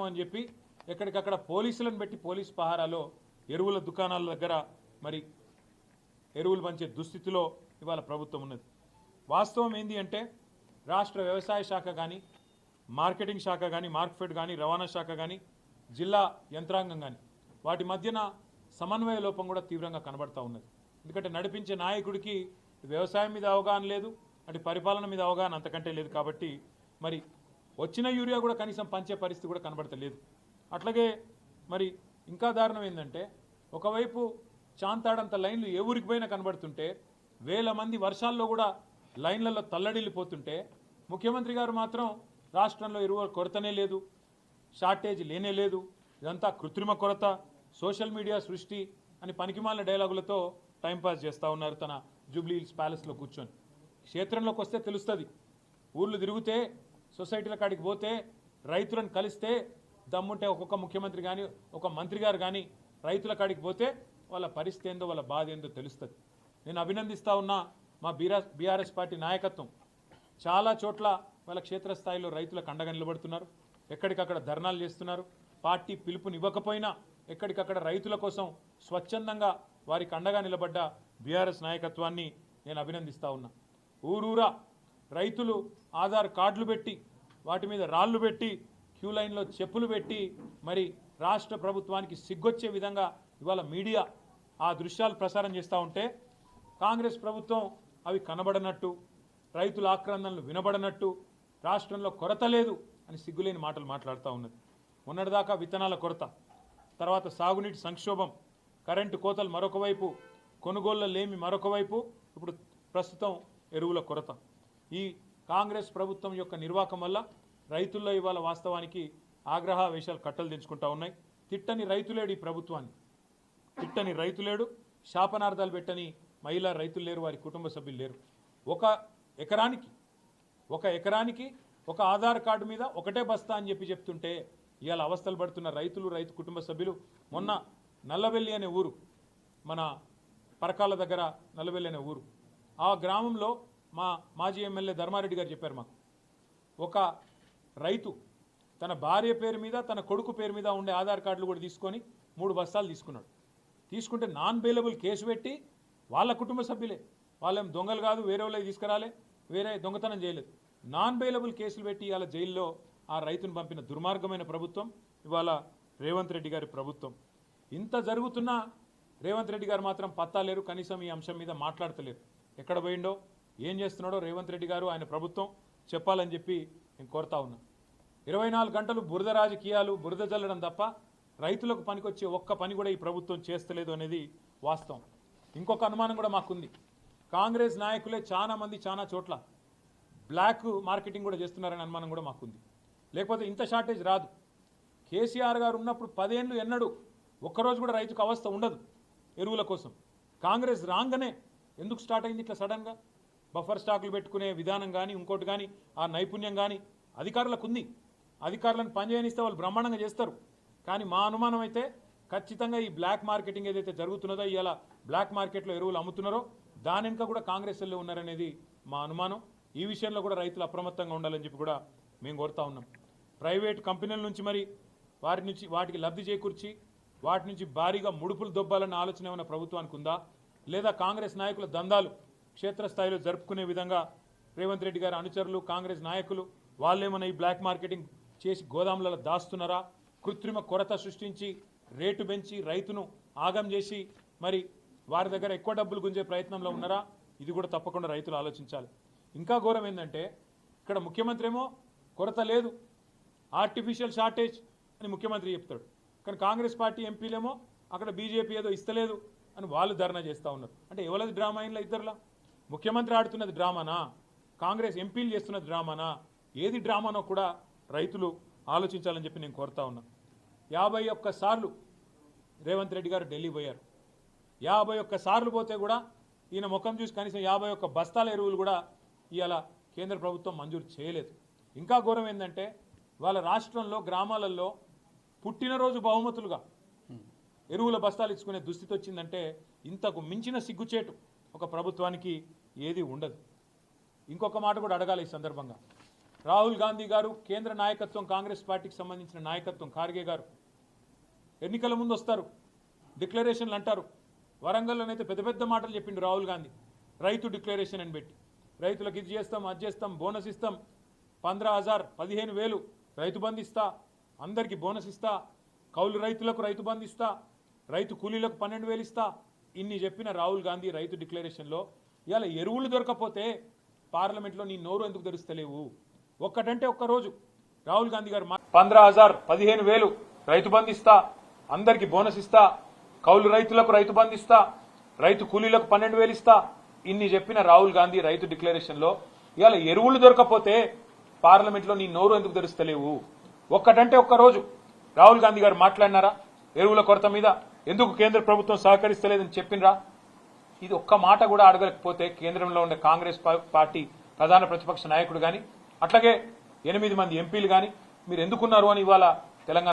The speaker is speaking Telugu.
అని చెప్పి ఎక్కడికక్కడ పోలీసులను పెట్టి పోలీస్ పహారాలో ఎరువుల దుకాణాల దగ్గర మరి ఎరువులు పంచే దుస్థితిలో ఇవాళ ప్రభుత్వం ఉన్నది. వాస్తవం ఏంది అంటే రాష్ట్ర వ్యవసాయ శాఖ కానీ, మార్కెటింగ్ శాఖ కానీ, మార్కెట్ కానీ, రవాణా శాఖ కానీ, జిల్లా యంత్రాంగం కానీ వాటి మధ్యన సమన్వయ లోపం కూడా తీవ్రంగా కనబడతా ఉన్నది. ఎందుకంటే నడిపించే నాయకుడికి వ్యవసాయం మీద అవగాహన లేదు, అటు పరిపాలన మీద అవగాహన అంతకంటే లేదు. కాబట్టి మరి వచ్చిన యూరియా కూడా కనీసం పంచే పరిస్థితి కూడా కనబడతలేదు. అట్లాగే మరి ఇంకా దారుణం ఏంటంటే ఒకవైపు చాంతాడంత లైన్లు ఏ ఊరికి పోయినా కనబడుతుంటే వేల మంది వర్షాల్లో కూడా లైన్లలో తల్లడిల్లిపోతుంటే ముఖ్యమంత్రి గారు మాత్రం రాష్ట్రంలో ఎరువుల కొరతనే లేదు, షార్టేజ్ లేనే లేదు, ఇదంతా కృత్రిమ కొరత, సోషల్ మీడియా సృష్టి అని పనికిమాలిన డైలాగులతో టైంపాస్ చేస్తూ ఉన్నారు తన జూబ్లీ హిల్స్ ప్యాలెస్లో కూర్చొని. క్షేత్రంలోకి వస్తే తెలుస్తుంది. ఊర్లు తిరిగితే, సొసైటీల కాడికి పోతే, రైతులను కలిస్తే దమ్ముంటే ఒక్కొక్క ముఖ్యమంత్రి కానీ ఒక మంత్రి గారు కానీ రైతుల కాడికి పోతే వాళ్ళ పరిస్థితి ఏందో, వాళ్ళ బాధ ఏందో తెలుస్తుంది. నేను అభినందిస్తూ ఉన్నా మా బీఆర్ఎస్ పార్టీ నాయకత్వం. చాలా చోట్ల వాళ్ళ క్షేత్రస్థాయిలో రైతులకు అండగా నిలబడుతున్నారు, ఎక్కడికక్కడ ధర్నాలు చేస్తున్నారు. పార్టీ పిలుపునివ్వకపోయినా ఎక్కడికక్కడ రైతుల కోసం స్వచ్ఛందంగా వారికి అండగా నిలబడ్డ బీఆర్ఎస్ నాయకత్వాన్ని నేను అభినందిస్తూ ఉన్నా. ఊరూరా రైతులు ఆధార్ కార్డులు పెట్టి, వాటి మీద రాళ్ళు పెట్టి, క్యూ లైన్లో చెప్పులు పెట్టి మరి రాష్ట్ర ప్రభుత్వానికి సిగ్గొచ్చే విధంగా ఇవాళ మీడియా ఆ దృశ్యాలు ప్రసారం చేస్తూ ఉంటే కాంగ్రెస్ ప్రభుత్వం అవి కనబడనట్టు, రైతుల ఆక్రందనలు వినబడనట్టు, రాష్ట్రంలో కొరత లేదు అని సిగ్గులేని మాటలు మాట్లాడుతూ ఉన్నది. మొన్నటిదాకా విత్తనాల కొరత, తర్వాత సాగునీటి సంక్షోభం, కరెంటు కోతలు మరొక వైపు, కొనుగోళ్ల లేమి మరొక వైపు, ఇప్పుడు ప్రస్తుతం ఎరువుల కొరత. ఈ కాంగ్రెస్ ప్రభుత్వం యొక్క నిర్వాహకం వల్ల రైతుల్లో ఇవాళ వాస్తవానికి ఆగ్రహావేశాలు కట్టలు దించుకుంటా ఉన్నాయి. తిట్టని రైతులేడు ఈ ప్రభుత్వాన్ని, తిట్టని రైతులేడు, శాపనార్థాలు పెట్టని మహిళా రైతులు లేరు, వారి కుటుంబ సభ్యులు లేరు. ఒక ఎకరానికి ఒక ఆధార్ కార్డు మీద ఒకటే బస్తా అని చెప్తుంటే ఇవాళ అవస్థలు పడుతున్న రైతులు, రైతు కుటుంబ సభ్యులు. మొన్న నల్లవెల్లి అనే ఊరు, మన పరకాల దగ్గర నల్లవెల్లి అనే ఊరు, ఆ గ్రామంలో మా మాజీ ఎమ్మెల్యే ధర్మారెడ్డి గారు చెప్పారు మాకు, ఒక రైతు తన భార్య పేరు మీద, తన కొడుకు పేరు మీద ఉండే ఆధార్ కార్డులు కూడా తీసుకొని 3 బస్తాలు తీసుకున్నాడు. తీసుకుంటే నాన్ బెయిలబుల్ కేసు పెట్టి, వాళ్ళ కుటుంబ సభ్యులే, వాళ్ళేం దొంగలు కాదు, వేరే వాళ్ళకి తీసుకురాలే, వేరే దొంగతనం చేయలేదు, నాన్ బెయిలబుల్ కేసులు పెట్టి ఇవాళ జైల్లో ఆ రైతును పంపిన దుర్మార్గమైన ప్రభుత్వం ఇవాళ రేవంత్ రెడ్డి గారి ప్రభుత్వం. ఇంత జరుగుతున్నా రేవంత్ రెడ్డి గారు మాత్రం పత్తా లేరు, కనీసం ఈ అంశం మీద మాట్లాడతలేరు. ఎక్కడ పోయిండో, ఏం చేస్తున్నాడో రేవంత్ రెడ్డి గారు, ఆయన ప్రభుత్వం చెప్పాలని చెప్పి నేను కోరుతా ఉన్నా. 24 గంటలు బురద రాజకీయాలు, బురద జల్లడం తప్ప రైతులకు పనికొచ్చే ఒక్క పని కూడా ఈ ప్రభుత్వం చేస్తలేదు అనేది వాస్తవం. ఇంకొక అనుమానం కూడా మాకుంది, కాంగ్రెస్ నాయకులే చాలా మంది చాలా చోట్ల బ్లాక్ మార్కెటింగ్ కూడా చేస్తున్నారనే అనుమానం కూడా మాకుంది. లేకపోతే ఇంత షార్టేజ్ రాదు. కేసీఆర్ గారు ఉన్నప్పుడు 10 ఏళ్ళు ఎన్నడూ ఒక్కరోజు కూడా రైతుకు అవస్థ ఉండదు ఎరువుల కోసం. కాంగ్రెస్ రాగానే ఎందుకు స్టార్ట్ అయింది ఇట్లా సడన్గా? బఫర్ స్టాకులు పెట్టుకునే విధానం కానీ, ఇంకోటి కానీ, ఆ నైపుణ్యం కానీ అధికారులకు ఉంది. అధికారులను పనిచేయనిస్తే వాళ్ళు బ్రహ్మాండంగా చేస్తారు. కానీ మా అనుమానం అయితే ఖచ్చితంగా ఈ బ్లాక్ మార్కెటింగ్ ఏదైతే జరుగుతున్నదో, ఇవాళ బ్లాక్ మార్కెట్లో ఎరువులు అమ్ముతున్నారో దాని వెనుక కూడా కాంగ్రెస్ వాళ్ళు ఉన్నారనేది మా అనుమానం. ఈ విషయంలో కూడా రైతులు అప్రమత్తంగా ఉండాలని చెప్పి కూడా మేము కోరుతా ఉన్నాం. ప్రైవేట్ కంపెనీల నుంచి మరి వాటికి లబ్ధి చేకూర్చి వాటి నుంచి భారీగా ముడుపులు దొబ్బాలన్న ఆలోచన ఏమైనా ప్రభుత్వానికి ఉందా? లేదా కాంగ్రెస్ నాయకుల దందాలు క్షేత్రస్థాయిలో జరుపుకునే విధంగా రేవంత్ రెడ్డి గారి అనుచరులు, కాంగ్రెస్ నాయకులు వాళ్ళేమైనా ఈ బ్లాక్ మార్కెటింగ్ చేసి గోదాములలో దాస్తున్నారా? కృత్రిమ కొరత సృష్టించి రేటు పెంచి రైతును ఆగం చేసి మరి వారి దగ్గర ఎక్కువ డబ్బులు గుంజే ప్రయత్నంలో ఉన్నారా? ఇది కూడా తప్పకుండా రైతులు ఆలోచించాలి. ఇంకా ఘోరం ఏంటంటే ఇక్కడ ముఖ్యమంత్రి ఏమో కొరత లేదు, ఆర్టిఫిషియల్ షార్టేజ్ అని ముఖ్యమంత్రి చెప్తాడు. కానీ కాంగ్రెస్ పార్టీ ఎంపీలేమో అక్కడ బీజేపీ ఏదో ఇస్తలేదు అని వాళ్ళు ధర్నా చేస్తూ ఉన్నారు. అంటే ఎవరిది డ్రామా అయినా ఇద్దరులా? ముఖ్యమంత్రి ఆడుతున్నది డ్రామానా? కాంగ్రెస్ ఎంపీలు చేస్తున్నది డ్రామానా? ఏది డ్రామానో కూడా రైతులు ఆలోచించాలని చెప్పి నేను కోరుతా ఉన్నా. 51 సార్లు రేవంత్ రెడ్డి గారు ఢిల్లీ పోయారు. 51 సార్లు పోతే కూడా ఈయన ముఖం చూసి కనీసం 51 బస్తాల ఎరువులు కూడా ఇవాళ కేంద్ర ప్రభుత్వం మంజూరు చేయలేదు. ఇంకా ఘోరం ఏంటంటే వాళ్ళ రాష్ట్రంలో గ్రామాలలో పుట్టినరోజు బహుమతులుగా ఎరువుల బస్తాలు ఇచ్చుకునే దుస్థితి వచ్చిందంటే ఇంతకు మించిన సిగ్గుచేటు ఒక ప్రభుత్వానికి ఏది ఉండదు. ఇంకొక మాట కూడా అడగాలి ఈ సందర్భంగా. రాహుల్ గాంధీ గారు కేంద్ర నాయకత్వం కాంగ్రెస్ పార్టీకి సంబంధించిన నాయకత్వం ఖార్గే గారు ఎన్నికల ముందు వస్తారు, డిక్లరేషన్లు అంటారు. వరంగల్లోనైతే పెద్ద పెద్ద మాటలు చెప్పిండు రాహుల్ గాంధీ. రైతు డిక్లరేషన్ అని పెట్టి రైతులకు ఇది చేస్తాం, అది చేస్తాం, బోనస్ ఇస్తాం, 15,000 15,000 రైతు బంధు ఇస్తా, అందరికీ బోనస్ ఇస్తా, కౌలు రైతులకు రైతు బంధు ఇస్తా, రైతు కూలీలకు 12,000 ఇస్తా. ఇన్ని చెప్పిన రాహుల్ గాంధీ రైతు డిక్లరేషన్లో ఇవాళ ఎరువులు దొరకపోతే పార్లమెంట్లో నీ నోరు ఎందుకు తెరుస్తలేవు? ఒక్కటంటే ఒక్కరోజు రాహుల్ గాంధీ గారు 15,000 15,000 రైతు బంధు ఇస్తా, అందరికీ బోనస్ ఇస్తా, కౌలు రైతులకు రైతు బంధు ఇస్తా, రైతు కూలీలకు 12,000 ఇస్తా. ఇన్ని చెప్పిన రాహుల్ గాంధీ రైతు డిక్లరేషన్లో ఇవాళ ఎరువులు దొరకపోతే పార్లమెంట్లో నీ నోరు ఎందుకు తెరుస్తలేవు? ఒక్కటంటే ఒక్కరోజు రాహుల్ గాంధీ గారు మాట్లాడినారా? ఎరువుల కొరత మీద ఎందుకు కేంద్ర ప్రభుత్వం సహకరిస్తలేదని చెప్పినరా? ఇది ఒక్క మాట కూడా అడగలేకపోతే కేంద్రంలో ఉండే కాంగ్రెస్ పార్టీ ప్రధాన ప్రతిపక్ష నాయకుడు కానీ అట్లాగే 8 మంది ఎంపీలు కానీ మీరు ఎందుకున్నారు అని ఇవాళ తెలంగాణ